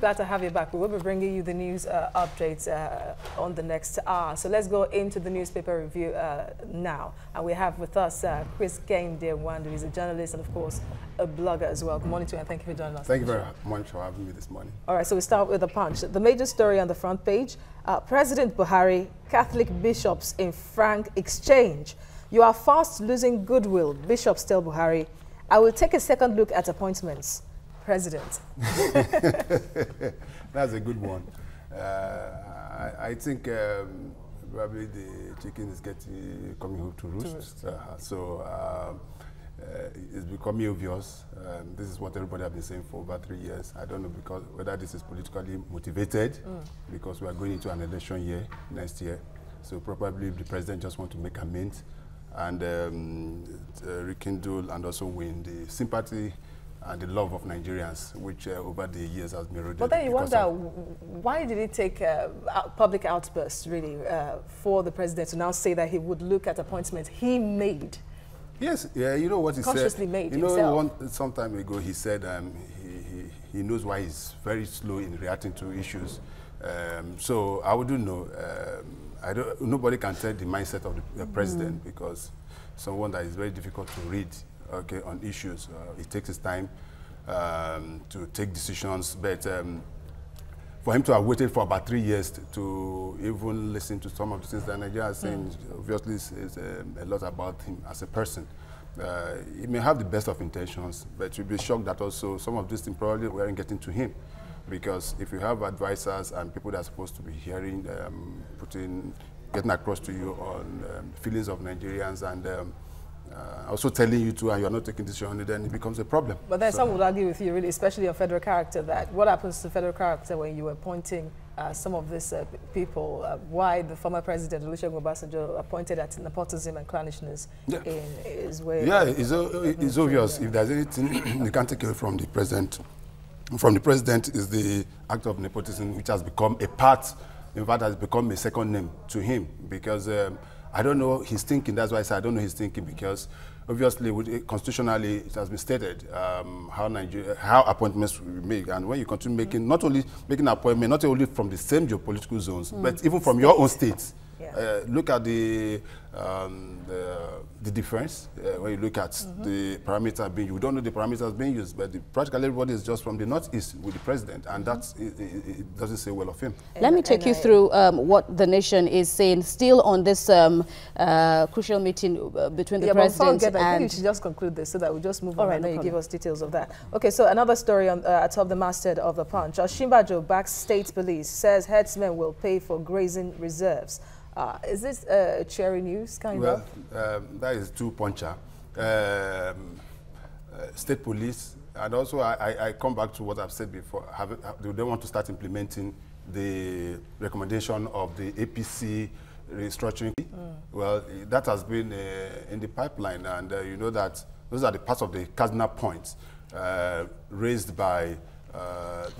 glad to have you back. We will be bringing you the news updates on the next hour. So let's go into the newspaper review now. And we have with us Chris Kehinde-Nwandu. He's a journalist and, of course, a blogger as well. Good morning to you, and thank you for joining us. Thank you very much for having me this morning. All right, so we start with the Punch. The major story on the front page, President Buhari, Catholic bishops in frank exchange. You are fast losing goodwill, bishops tell Buhari. I will take a second look at appointments. President. That's a good one. I think probably the chicken is coming home to roost. It's becoming obvious. This is what everybody has been saying for over 3 years. I don't know whether this is politically motivated, because we are going into an election year next year. So probably the president just wants to make amends and rekindle and also win the sympathy and the love of Nigerians, which over the years has been eroded. But then you wonder, why did it take public outbursts, really, for the president to now say that he would look at appointments he made? Yes, yeah, you know what he consciously said? Made you know, himself. some time ago he said he knows why he's very slow in reacting to issues. So I wouldn't know. Nobody can tell the mindset of the president, because someone that is very difficult to read, okay, on issues. It takes his time to take decisions, but for him to have waited for about 3 years to even listen to some of the things that Nigeria is saying, obviously says a lot about him as a person. He may have the best of intentions, but you'll be shocked that also some of these things probably weren't getting to him. Because if you have advisors and people that are supposed to be hearing, getting across to you on feelings of Nigerians and also telling you to, and you're not taking decision, then it becomes a problem. But then some would argue with you, really, especially on federal character, that what happens to federal character when you were appointing some of these people, why the former president, Olusegun Obasanjo, appointed at nepotism and clannishness in his way? Yeah, it's obvious. If there's anything you can't take away from the president, is the act of nepotism, which has become a part, in fact, has become a second name to him, because I don't know his thinking. That's why I say I don't know his thinking, because obviously, constitutionally, it has been stated how appointments will be made, and when you continue making, not only making appointment, not only from the same geopolitical zones, but even from your own states. Yeah. Look at the difference when you look at the parameters being used. We don't know the parameters being used, but practically everybody is just from the northeast with the president, and that's it doesn't say well of him. Let me take you through what the nation is saying, still on this crucial meeting between the president and... I think you should just conclude this so that we just move on, and then you give us details of that. Okay, so another story on atop the masthead of the Punch. Osinbajo backs state police, says herdsmen will pay for grazing reserves. Is this cheery news, kind of? Well, that is two-puncher. State police, and also I come back to what I've said before. They want to start implementing the recommendation of the APC restructuring. Well, that has been in the pipeline, and you know that those are the parts of the cardinal points raised by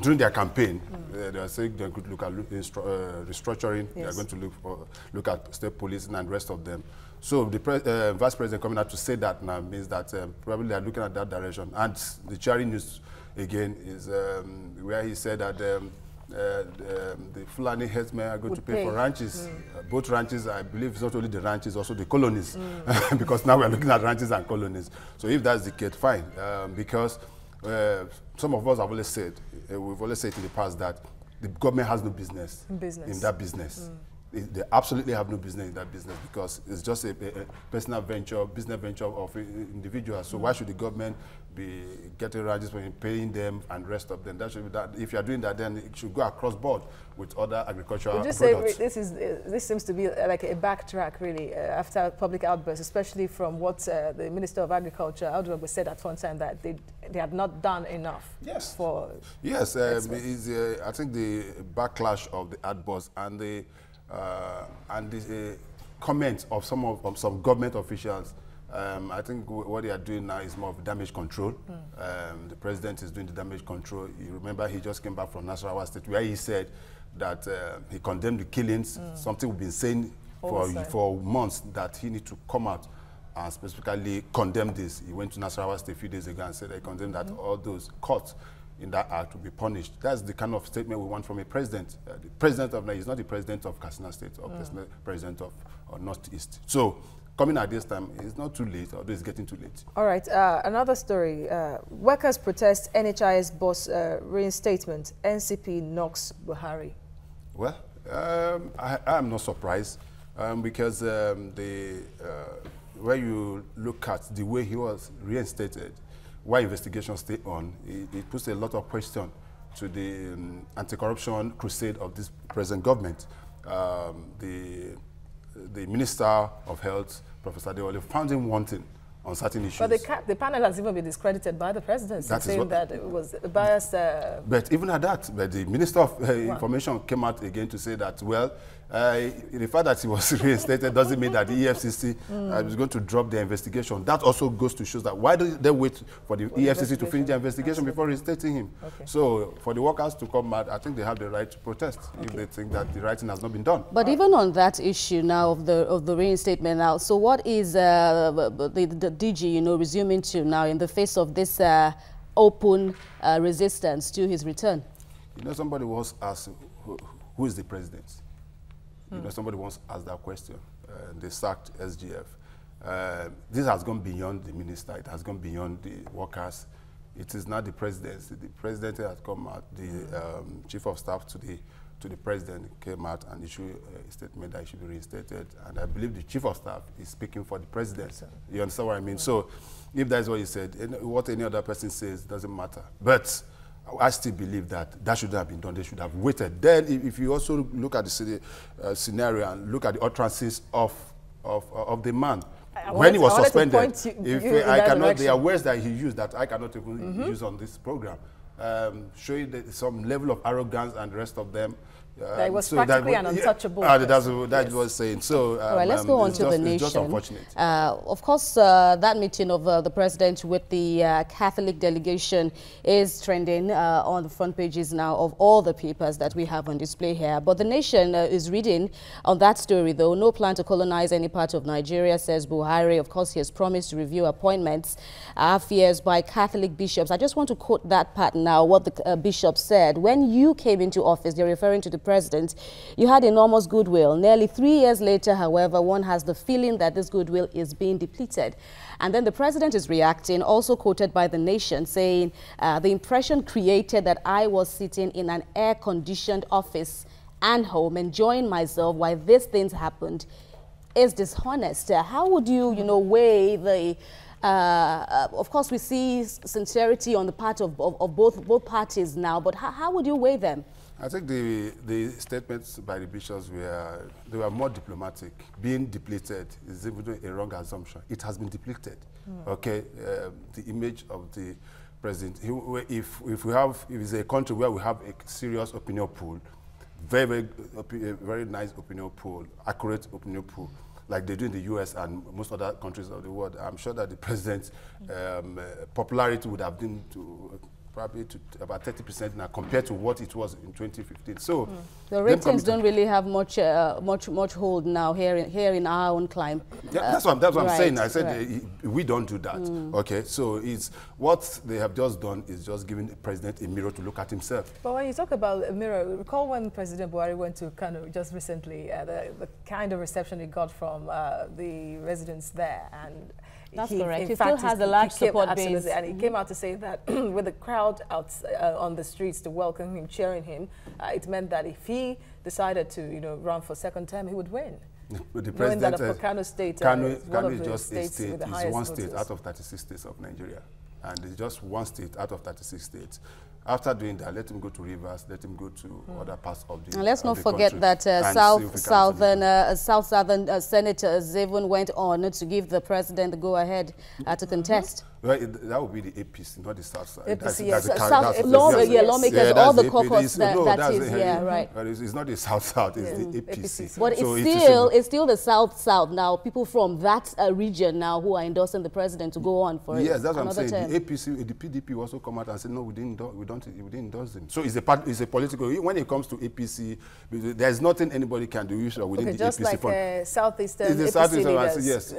during their campaign. They are saying they're going to look at restructuring. Yes. They are going to look at state policing and the rest of them. So the vice president coming out to say that now means that probably they are looking at that direction. And the cherry news again is where he said that the Fulani herdsmen are going to pay for ranches. Both ranches, I believe, it's not only the ranches, also the colonies, because now we are looking at ranches and colonies. So if that's the case, fine, because some of us have always said, we've always said in the past that the government has no business in that business. They absolutely have no business in that business, because it's just a personal venture, business venture of individuals. So why should the government be getting ranches for paying them and rest of them? That should be that. If you are doing that, then it should go across board with other agricultural products. Would you say this seems to be like a backtrack, really, after public outbursts, especially from what the Minister of Agriculture, Audu, said at one time, that they had not done enough. Yes. Yes. I think the backlash of the outbursts and the comments of some government officials. I think what they are doing now is more of damage control. The president is doing the damage control. You remember he just came back from Nasarawa State, where he said that he condemned the killings, something we've been saying for months, that he needs to come out and specifically condemn this. He went to Nasarawa State a few days ago and said he condemned that all those courts in that act will be punished. That's the kind of statement we want from a president. The president of Nigeria is not the president of Katsina State or president of Northeast. So coming at this time, it's not too late, although it's getting too late. All right, another story. Workers protest NHIS boss reinstatement. NCP knocks Buhari. Well, I'm not surprised because when you look at the way he was reinstated, why investigations stay on, it puts a lot of question to the anti-corruption crusade of this present government. The Minister of Health, Professor Adewale, found him wanting on certain issues. But the panel has even been discredited by the president, saying that it was biased. But even at that, the Minister of Information came out again to say that, well, the fact that he was reinstated doesn't mean that the EFCC is going to drop their investigation. That also goes to show that why do they wait for the EFCC to finish their investigation before reinstating him? Okay. So for the workers to come out, I think they have the right to protest if they think that the writing has not been done. But even on that issue now of the reinstatement now, so what is the DG, resuming to now in the face of this open resistance to his return? Somebody once asked, who is the president? Somebody once asked that question. They sacked SGF. This has gone beyond the minister. It has gone beyond the workers. It is not the presidency. The president has come out. The chief of staff to the president came out and issued a statement that he should be reinstated. And I believe the chief of staff is speaking for the president. You understand what I mean? So if that's what he said, what any other person says doesn't matter. But I still believe that shouldn't have been done. They should have waited. Then, if you also look at the scenario and look at the utterances of the man, when he was suspended, there are words that he used that I cannot even use on this program, showing some level of arrogance and the rest of them. That was practically an untouchable. That's what was saying. So, all right, let's go on to the nation. It's just unfortunate. Of course, that meeting of the president with the Catholic delegation is trending on the front pages now of all the papers that we have on display here. But the nation is reading on that story, though. No plan to colonize any part of Nigeria, says Buhari. Of course, he has promised to review appointments, affairs by Catholic bishops. I just want to quote that part now, what the bishop said. When you came into office, they're referring to the president, you had enormous goodwill. Nearly 3 years later, however, one has the feeling that this goodwill is being depleted. And then the president is reacting, also quoted by the nation, saying, the impression created that I was sitting in an air-conditioned office and home, enjoying myself while these things happened, is dishonest. How would you, weigh the... of course, we see sincerity on the part of both parties now, but how would you weigh them? I think the statements by the bishops were more diplomatic. Being depleted is even a wrong assumption. It has been depleted. Okay, the image of the president. If it's a country where we have a serious opinion poll, very nice opinion poll, accurate opinion poll, like they do in the US and most other countries of the world, I'm sure that the president's popularity would have been probably to about 30% now compared to what it was in 2015. So the ratings don't really have much hold now here in our own climb. Yeah, that's what I'm saying. I said we don't do that. Okay, so it's what they have just done is just giving the president a mirror to look at himself. But when you talk about a mirror, recall when President Buhari went to Kano just recently, the kind of reception he got from the residents there, and that's correct. He still has a large support base. And he came out to say that with the crowd out on the streets to welcome him, cheering him, it meant that if he decided to, run for second term, he would win. The president, that Kano State Kano is one of is the just states a state. with the It's highest one voters. state out of 36 states of Nigeria. And it's just one state out of 36 states. After doing that, let him go to rivers, let him go to other parts of the And let's not forget country that South-Southern senators even went on to give the president the go-ahead to contest. Well, that would be the APC, not the South side. Lawmakers, all the caucus right. But it's not the South-South, it's the APC. But it's still the South-South now. People from that region now who are endorsing the president to go on for yes, that's what I'm saying. term. The APC, the PDP also come out and say, no, we didn't endorse them. So it's a political. When it comes to APC, there's nothing anybody can do within the just APC like front. Southeastern the APC Southeastern, leaders yes,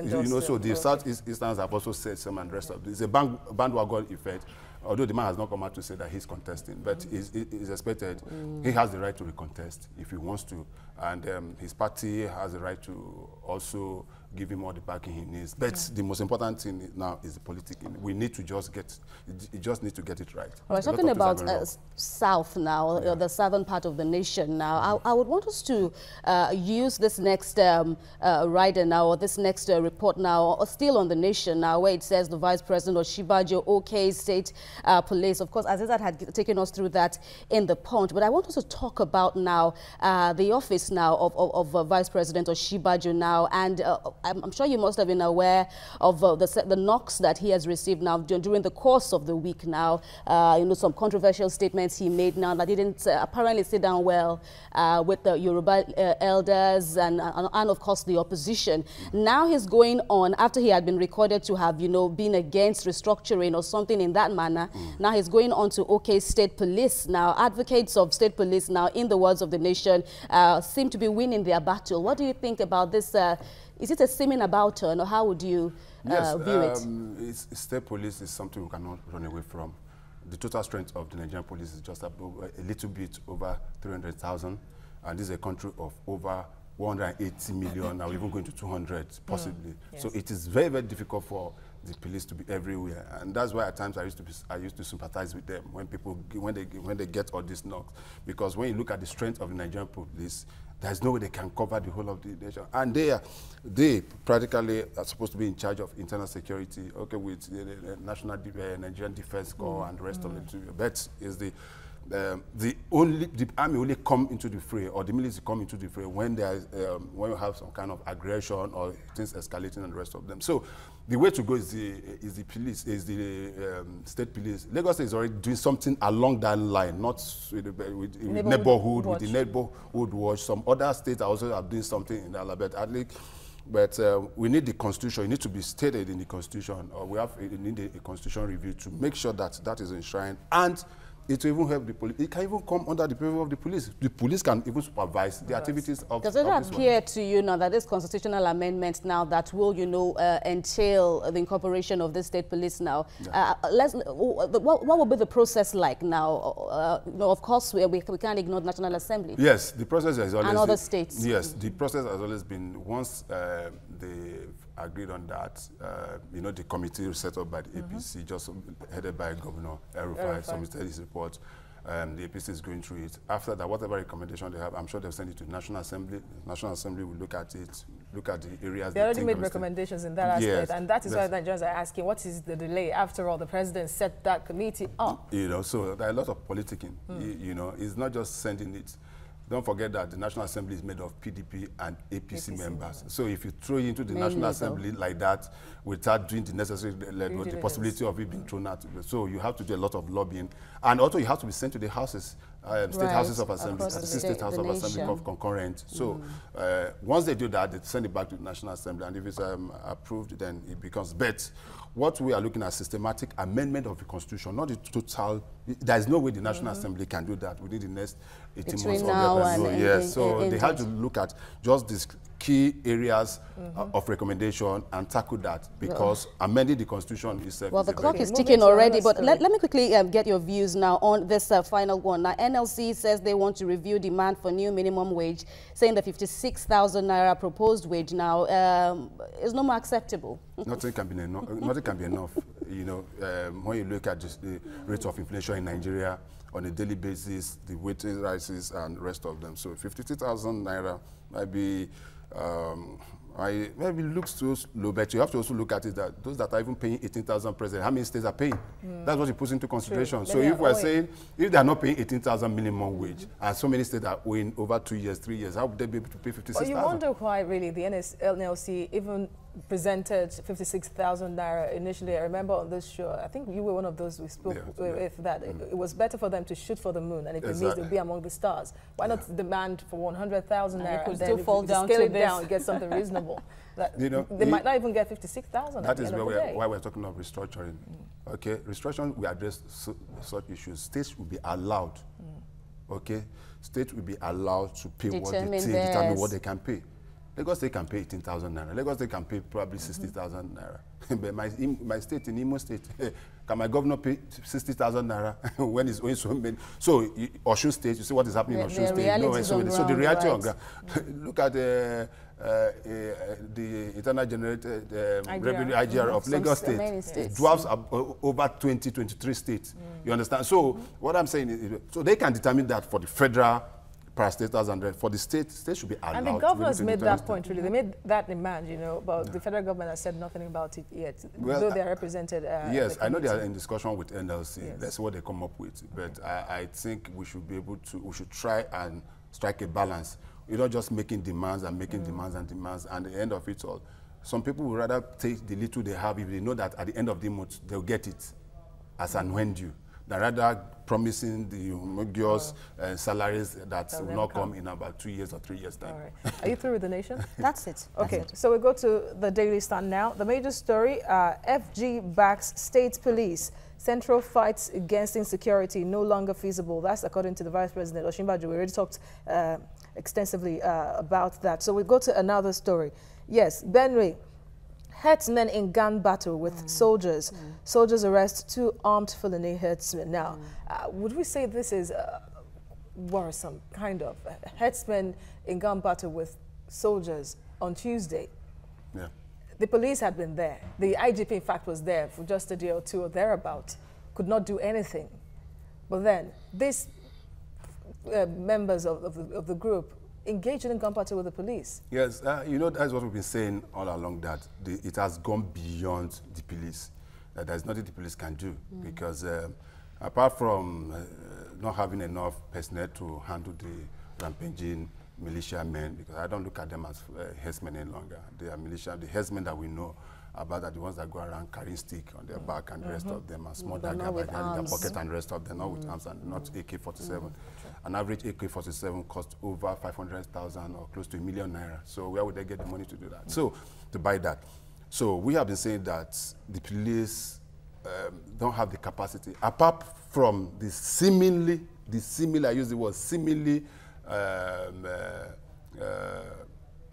so the Southeasterners have also said some and the rest of it. It's a bandwagon effect. although the man has not come out to say that he's contesting, but is expected. He has the right to recontest if he wants to, and his party has the right to also give him all the backing he needs. But the most important thing now is the politics. We need to just get, you just need to get it right. We're talking about South now, the southern part of the nation now. I would want us to use this next rider now, or this next report now, still on the nation now, where it says the Vice President Oshibajo, OK State Police. Of course, Azizat had taken us through that in the Punch. But I want us to talk about now the office now of Vice President Oshibajo now. And I'm sure you must have been aware of the knocks that he has received now during the course of the week now. You know, some controversial statements he made now that didn't apparently sit down well with the Yoruba elders and of course the opposition. Now he's going on, after he had been recorded to have, you know, been against restructuring or something in that manner. Now he's going on to OK State Police. Now advocates of state police now, in the words of the nation, seem to be winning their battle. What do you think about this? Is it a seeming about turn, or how would you view it? State police is something we cannot run away from. The total strength of the Nigerian police is just a little bit over 300,000, and this is a country of over 180 million, now even going to 200 possibly. Yes. So it is very, very difficult for the police to be everywhere, and that's why at times I used to sympathize with them when they get all these knocks, because when you look at the strength of the Nigerian police, there's no way they can cover the whole of the nation, and they practically are supposed to be in charge of internal security, okay, with the National Nigerian Defense Corps and the rest of it. But is the army only come into the fray, or the military come into the fray when there is when you have some kind of aggression or things escalating and the rest of them. So the way to go is the police, is the state police. Lagos State is already doing something along that line, not with neighborhood with the neighborhood watch. Some other states also are doing something in that, but we need the constitution. It needs to be stated in the constitution, or we need a constitution review to make sure that that is enshrined, and it will even help the police. It can even come under the purview of the police. The police can even supervise the activities of. Does it appear to you now that this constitutional amendment now that will, you know, entail the incorporation of the state police now? Yeah. What will be the process like now? You know, of course, we can't ignore the National Assembly. Yes, the process has always. And other states. Yes, the process has always been, once they agreed on that, you know, the committee set up by the APC, just headed by Governor El-Rufai, submitted his report. The APC is going through it. After that, whatever recommendation they have, I'm sure they'll send it to the National Assembly. The National Assembly will look at it, look at the areas. They already made recommendations in that aspect, and that is why Nigerians are asking, what is the delay? After all, the president set that committee up. You know, so there are a lot of politicking. You know, it's not just sending it. Don't forget that the National Assembly is made of PDP and APC members. So if you throw it into the National Assembly like that, without doing the necessary level, the possibility of it being thrown out. So you have to do a lot of lobbying. And also you have to be sent to the houses, state houses of assembly, state house of assembly concurrent. So once they do that, they send it back to the National Assembly. And if it's approved, then it becomes. But what we are looking at, systematic amendment of the Constitution, not the total. There is no way the National Assembly can do that within the next 18 months. Yes, so they had to look at just these key areas of recommendation and tackle that, because amending the Constitution is... Well, the clock is ticking already, but let me quickly get your views now on this final one. Now, NLC says they want to review demand for new minimum wage, saying the 56,000 naira proposed wage now is no more acceptable. Nothing can be enough. Nothing can be enough. You know, when you look at just the rate of inflation in Nigeria on a daily basis, the wages rises and the rest of them. So 52,000 naira might be, maybe looks too low, but you have to also look at it that those that are even paying 18,000 present, how many states are paying? That's what you put into consideration. True. So if we're saying, if they are not paying 18,000 minimum wage, and so many states are owing over 2 years, 3 years, how would they be able to pay 56,000? Well, you wonder why really the NLC even presented 56,000 naira initially. I remember on this show, I think you were one of those we spoke with that. It was better for them to shoot for the moon, and if it means they'll be among the stars. Why not demand for 100,000 naira? Could still fall down scale it down, get something reasonable. You know, they might not even get 56,000. That is why we're talking about restructuring. Okay, restructuring, we address such issues. States will be allowed. Okay, states will be allowed to pay what they take, determine what they can pay. Lagos State can pay 18,000 naira. Lagos State can pay probably 60,000 naira. But my state, in Imo State, can my governor pay 60,000 naira when it's only so many? So, Osun State, you see what is happening in Osun State. No, so the reality on ground. Look at the internal generated revenue IGR of Lagos State. Dwarfs over 23 states. You understand? So, what I'm saying is, so they can determine that for the federal parastatals and for the state should be allowed. And the governors made that point, really. They made that demand, you know, but the federal government has said nothing about it yet, well, though they are represented. Yes, I know they are in discussion with NLC. Yes. That's what they come up with. But I think we should be able to, we should try and strike a balance. You're not just making demands and making demands and demands, and at the end of it all, some people would rather take the little they have if they know that at the end of the month they'll get it as and when due, than rather promising the humongous salaries that will not come in about 2 years or 3 years time. All right. Are you through with the nation? That's it. Okay, so we go to the Daily Stand now. The major story, FG backs state police. Central fights against insecurity no longer feasible. That's according to the Vice President, Osinbajo. We already talked extensively about that. So we go to another story. Yes, Benue. Herdsmen in gun battle with soldiers. Soldiers arrest 2 armed Fulani herdsmen. Now, would we say this is worrisome, kind of? Herdsmen in gun battle with soldiers on Tuesday. Yeah. The police had been there. The IGP, in fact, was there for just a day or two or thereabout. Could not do anything. But then, these members of the group engaged in gun battle with the police. Yes, you know, that's what we've been saying all along, that it has gone beyond the police. There's nothing the police can do, because apart from not having enough personnel to handle the rampaging militiamen, because I don't look at them as herdsmen any longer. They are militia. The herdsmen that we know about are the ones that go around carrying stick on their back, and the rest of them are small dagger in their pocket, and the rest of them not with arms and not AK-47. An average AK-47 costs over 500,000 or close to £1 million naira. So where would they get the money to do that? So to buy that. So we have been saying that the police don't have the capacity, apart from the seemingly, I use the word seemingly,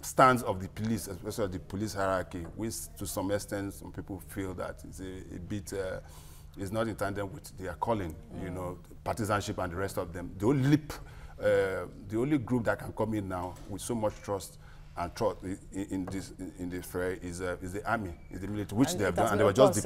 stance of the police, especially the police hierarchy, which to some extent some people feel that it's a bit, is not in tandem with their calling, you know, partisanship and the rest of them. The only group that can come in now with so much trust and trust in this fray is the army, is the military, which and they have done, and they were just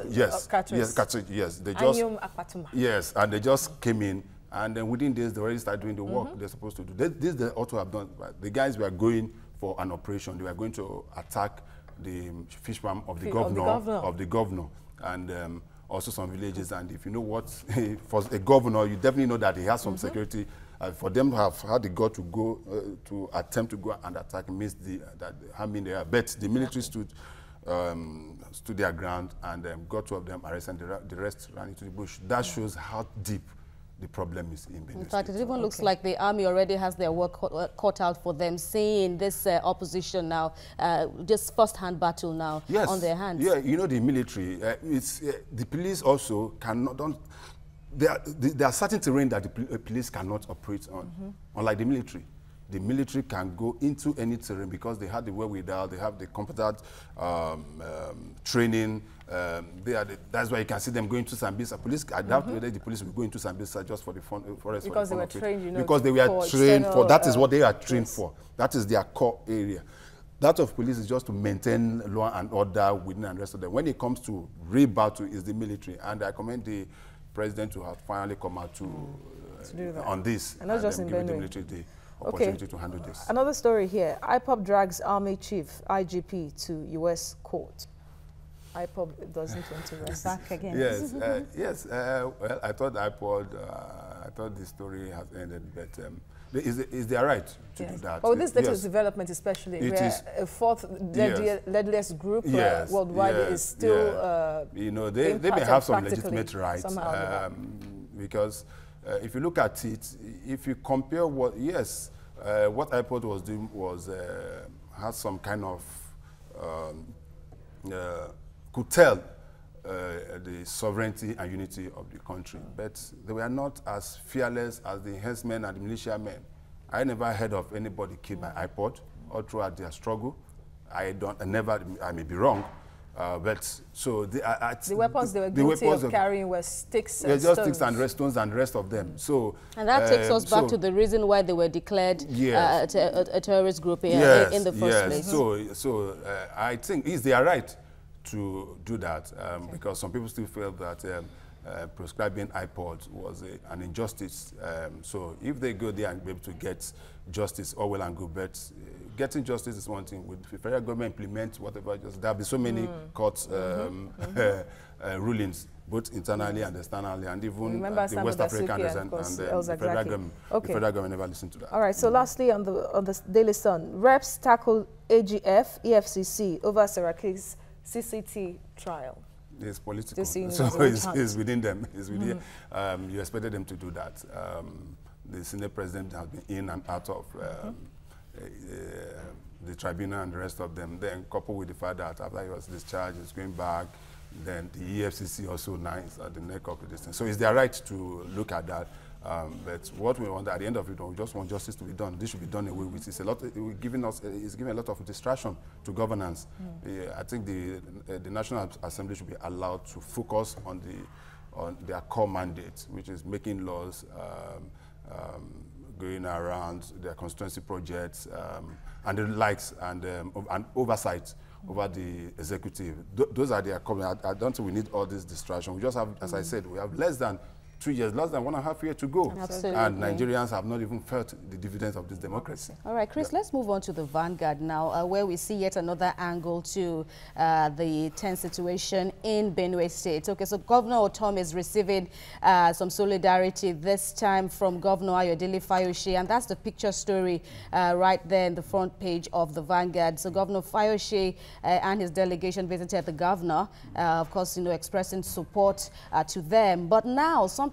and they just came in, and then within days they already started doing the work they're supposed to do. This they ought to have done. The guys were going for an operation. They were going to attack the fish farm of the governor, and also some villages. And if you know what, for a governor, you definitely know that he has some security. For them to have had the gut to go to attempt to go and attack means that I mean they are. But the military stood their ground, and got 2 of them arrested, and the rest ran into the bush. That shows how deep the problem is in Benue. In fact, it even looks like the army already has their work cut out for them, seeing this opposition now, just first-hand battle now on their hands. Yeah, you know, the military, the police also cannot, there are certain terrain that the police cannot operate on, unlike the military. The military can go into any terrain because they have the wherewithal, they have the competent training. That's why you can see them going to Sambisa. Police, I doubt whether the police will go into Sambisa just for the forest. Because they were trained, you know. Because they were trained for, that is what they are trained for. That is their core area. That of police is just to maintain law and order within and rest of them. When it comes to real battle, is the military. And I commend the president to have finally come out to do that on this. And not just in give the military the opportunity to handle this. Another story here. IPOB drags Army Chief, IGP, to U.S. court. IPOB doesn't want to rest. Back again. Yes, yes. Well, I thought IPOB, I thought the story has ended, but is their right to do that? Oh, this latest development, especially, where a 4th deadliest group worldwide is still you know, they may have some legitimate rights, because if you look at it, if you compare what IPOD was doing was had some kind of could tell the sovereignty and unity of the country, but they were not as fearless as the herdsmen and the militiamen. I never heard of anybody killed by IPOD all throughout their struggle. I may be wrong, but so the weapons they were guilty of carrying were sticks and just sticks and stones and the rest of them. So and that takes us back to the reason why they were declared a terrorist group in the first place. So I think it's their right to do that because some people still feel that prescribing iPods was an injustice. So if they go there and be able to get justice, all well and good, but getting justice is one thing. With the federal government implement whatever, there'll be so many court rulings, both internally and externally, and even the West African and the federal government. The federal government never listened to that. All right. So lastly, on the Daily Sun, reps tackle AGF, EFCC over Saraki's CCT trial. It's political, so it's within them. It's within, you expected them to do that. The Senate president has been in and out of the tribunal and the rest of them. Then coupled with the fact that after he was discharged, he's going back. Then the EFCC also nice at the neck of this thing. So it's their right to look at that. But what we want at the end of it, we just want justice to be done. This should be done away with. It's giving a lot of distraction to governance. I think the National Assembly should be allowed to focus on their core mandate, which is making laws, going around their constituency projects, and the likes, and oversight over the executive. Those are their core. I don't think we need all this distraction. We just have, as I said, we have less than 2 years, less than 1.5 years to go. Absolutely. And Nigerians have not even felt the dividends of this democracy. All right, Chris, let's move on to the Vanguard now, where we see yet another angle to the tense situation in Benue State. Okay, so Governor Otom is receiving some solidarity, this time from Governor Ayodele Fayose, and that's the picture story right there in the front page of the Vanguard. So Governor Fayose and his delegation visited the governor, of course, expressing support to them. But now, something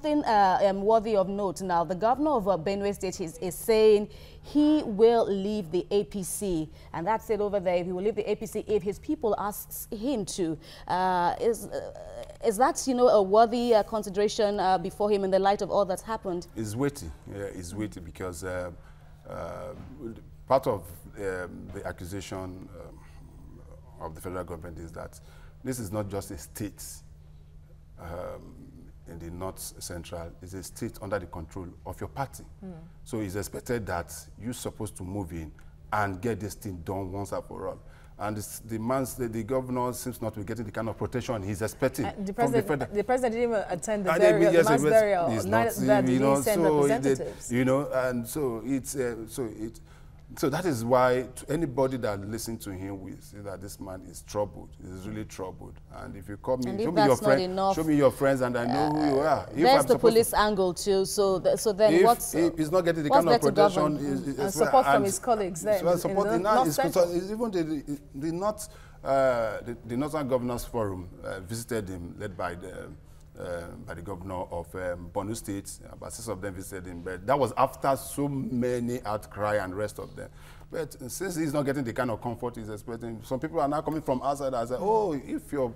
worthy of note now. The governor of Benue State is saying he will leave the APC, and that's it over there. He will leave the APC if his people ask him to. Is that a worthy consideration before him in the light of all that's happened? It's weighty. Yeah, it's weighty because part of the accusation of the federal government is that this is not just a state. In the North Central is a state under the control of your party. So it's expected that you're supposed to move in and get this thing done once and for all. And the governor seems not to be getting the kind of protection he's expecting. The president didn't even attend the mass burial. Neither did he send representatives. And so so that is why anybody that listens to him will see that this man is troubled. He's really troubled. And if you call me, show me your friends, and I know who you are. There's the police angle too. So then if he's not getting the kind of protection, and support from his colleagues, then even the Northern Governors Forum visited him, led by the governor of Benue State. About 6 of them visited him, but that was after so many outcry and rest of them. But since he's not getting the kind of comfort he's expecting, some people are now coming from outside and say, oh, if your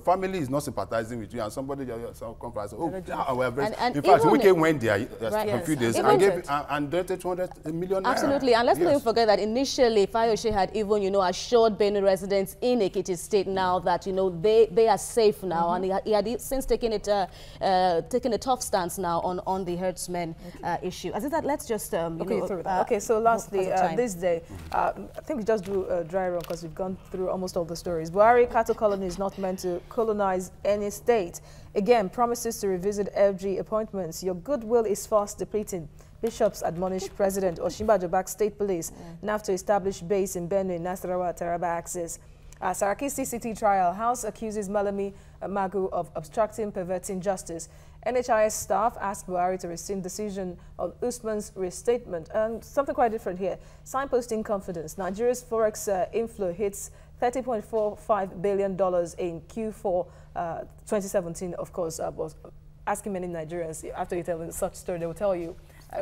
family is not sympathizing with you and somebody yourself comes and says, oh, we're very... In fact, we went there a few days and donated 200 million naira. Absolutely, and let's not even forget that initially Fayose had even, assured Benue residents in Ekiti State now that, they are safe now, and he had since taken a tough stance now on the herdsmen issue. As that, let's just, Okay, so lastly, this day, I think we just do a dry run because we've gone through almost all the stories. Buhari cattle colony is not meant to colonize any state. Again, promises to revisit FG appointments. Your goodwill is fast depleting. Bishops admonish President Osinbajo back state police now to establish base in Benue, Nasarawa, Taraba axis. Saraki CCT trial. House accuses Malami Magu of obstructing, perverting justice. NHIS staff ask Buhari to rescind decision on Usman's restatement. And something quite different here. Signposting confidence. Nigeria's forex inflow hits $30.45 billion in Q4 2017, of course. Was asking many Nigerians, after you tell them such story, they will tell you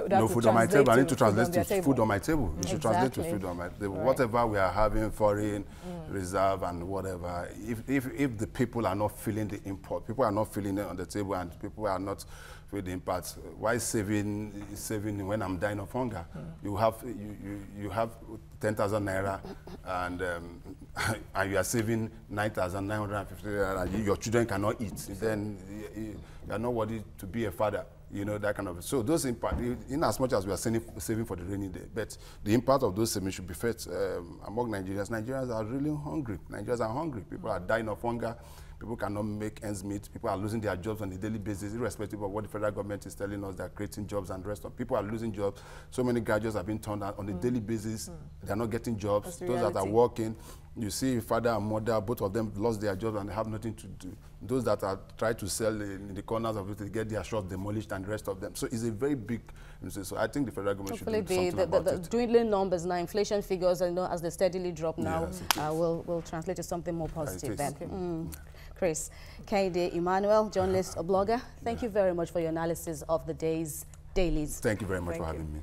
no food on my table. I need to translate to food on my table. You should translate to Exactly. food on my table. Right. Whatever we are having, foreign, reserve, and whatever, if the people are not feeling the import, people are not feeling it on the table, and people are not feeling the impact, why saving when I'm dying of hunger? You have 10,000 naira, and and you are saving 9,950 naira, and your children cannot eat. Then you are not worthy to be a father. You know, that kind of. So those impact, in as much as we are saving for the rainy day, but the impact of those savings should be felt among Nigerians. Nigerians are really hungry. Nigerians are hungry. People are dying of hunger. People cannot make ends meet. People are losing their jobs on a daily basis, irrespective of what the federal government is telling us. They're creating jobs and the rest of people are losing jobs. So many graduates have been turned out on a daily basis. They're not getting jobs. Those that are working, you see father and mother, both of them lost their jobs and they have nothing to do. Those that are trying to sell in the corners of it, they get their shops demolished and the rest of them. So it's a very big, so I think the federal government should do something about it. Dwindling numbers now, inflation figures, you know, as they steadily drop now, yes, will translate to something more positive then. Chris, Kaide Emmanuel, journalist, a blogger, thank you very much for your analysis of the day's dailies. Thank you very much for having me.